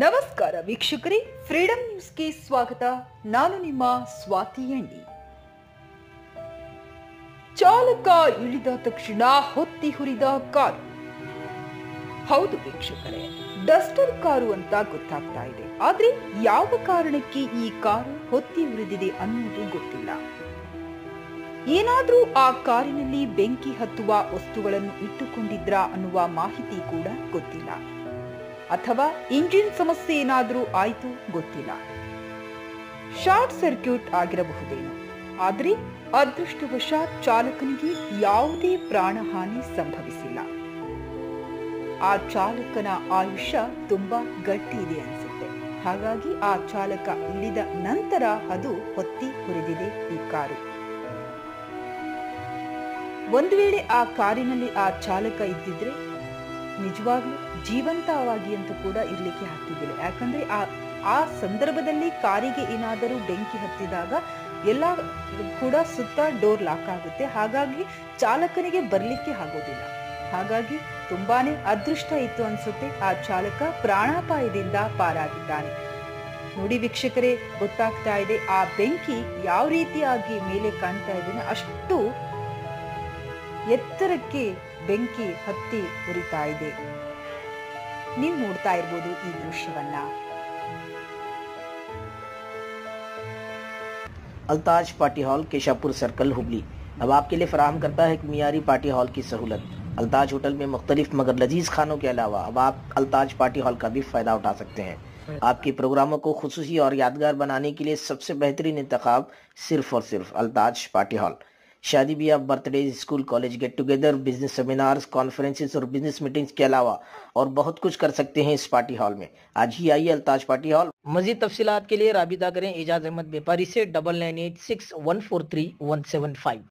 ನಮಸ್ಕಾರ ವೀಕ್ಷಕರೇ, ಫ್ರೀಡಂ ನ್ಯೂಸ್ಗೆ ಸ್ವಾಗತ. ನಾನು ನಿಮ್ಮ ಸ್ವಾತಿ ಎಣ್ಣಿ. ಚಾಲಕ ಇಳಿದ ತಕ್ಷಣ ಹೊತ್ತಿ ಹುರಿದ ಕಾರು. ಹೌದು ವೀಕ್ಷಕರೇ, ಡಸ್ಟರ್ ಕಾರು ಅಂತ ಗೊತ್ತಾಗ್ತಾ ಇದೆ. ಆದ್ರೆ ಯಾವ ಕಾರಣಕ್ಕೆ ಈ ಕಾರು ಹೊತ್ತಿ ಹುರಿದಿದೆ ಅನ್ನೋದು ಗೊತ್ತಿಲ್ಲ. ಏನಾದ್ರೂ ಆ ಕಾರಿನಲ್ಲಿ ಬೆಂಕಿ ಹತ್ತುವ ವಸ್ತುಗಳನ್ನು ಇಟ್ಟುಕೊಂಡಿದ್ರಾ ಅನ್ನುವ ಮಾಹಿತಿ ಕೂಡ ಗೊತ್ತಿಲ್ಲ. ಅಥವಾ ಇಂಜಿನ್ ಸಮಸ್ಯೆ ಏನಾದರೂ ಆಯ್ತು ಗೊತ್ತಿಲ್ಲ. ಶಾರ್ಟ್ ಸರ್ಕ್ಯೂಟ್ ಆಗಿರಬಹುದೇನೋ. ಆದ್ರೆ ಅದೃಷ್ಟವಶಾತ್ ಚಾಲಕನಿಗೆ ಯಾವುದೇ ಪ್ರಾಣಹಾನಿ ಸಂಭವಿಸಿಲ್ಲ. ಆ ಚಾಲಕನ ಆಯುಷ್ಯ ತುಂಬಾ ಗಟ್ಟಿ ಇದೆ ಅನ್ಸುತ್ತೆ. ಹಾಗಾಗಿ ಆ ಚಾಲಕ ಇಳಿದ ನಂತರ ಅದು ಹೊತ್ತಿ ಹುರಿದಿದೆ ಈ ಕಾರು. ಒಂದು ವೇಳೆ ಆ ಕಾರಿನಲ್ಲಿ ಆ ಚಾಲಕ ಇದ್ದಿದ್ರೆ ನಿಜವಾಗ್ಲೂ ಜೀವಂತವಾಗಿ ಅಂತ ಕೂಡ ಇರ್ಲಿಕ್ಕೆ ಆಗ್ತಿದ್ದಿಲ್ಲ. ಯಾಕಂದ್ರೆ ಆ ಸಂದರ್ಭದಲ್ಲಿ ಕಾರಿಗೆ ಏನಾದರೂ ಬೆಂಕಿ ಹತ್ತಿದಾಗ ಎಲ್ಲ ಕೂಡ ಸುತ್ತ ಡೋರ್ ಲಾಕ್ ಆಗುತ್ತೆ. ಹಾಗಾಗಿ ಚಾಲಕನಿಗೆ ಬರ್ಲಿಕ್ಕೆ ಆಗೋದಿಲ್ಲ. ಹಾಗಾಗಿ ತುಂಬಾನೇ ಅದೃಷ್ಟ ಇತ್ತು ಅನ್ಸುತ್ತೆ. ಆ ಚಾಲಕ ಪ್ರಾಣಾಪಾಯದಿಂದ ಪಾರಾಗಿದ್ದಾನೆ. ನೋಡಿ ವೀಕ್ಷಕರೇ, ಗೊತ್ತಾಗ್ತಾ ಇದೆ ಆ ಬೆಂಕಿ ಯಾವ ರೀತಿಯಾಗಿ ಮೇಲೆ ಕಾಣ್ತಾ ಇದೆ. ಅಷ್ಟು ಎತ್ತರಕ್ಕೆ ಬೆಂಕಿ ಹತ್ತಿ ಉರಿತಾ ಇದೆ. ನೀವು ನೋಡ್ತಾ ಇರ್ಬೋದು ಈ ದೃಶ್ಯವನ್ನ. Altaj party hall, Keshapur circle, Hubli अब आपके लिए फराहम करता है एक मियारी पार्टी हॉल की सहूलत। अल्ताज होटल में मुख्तलिफ मगर लजीज खानों के अलावा अब आप अल्ताज पार्टी हॉल का भी फायदा उठा सकते हैं। आपके प्रोग्रामों को खुसूसी और यादगार बनाने के लिए सबसे बेहतरीन इंतखाब सिर्फ और सिर्फ अल्ताज पार्टी हॉल। शादी ब्याह, birthday, school college get together, business seminars, conferences और बिजनेस मीटिंग्स के अलावा और बहुत कुछ कर सकते हैं इस पार्टी हॉल में। आज ही आइए अल्ताज पार्टी हॉल। मजीद तफसीलात के लिए राबिता करें एजाज अहमद व्यापारी से 9986143175।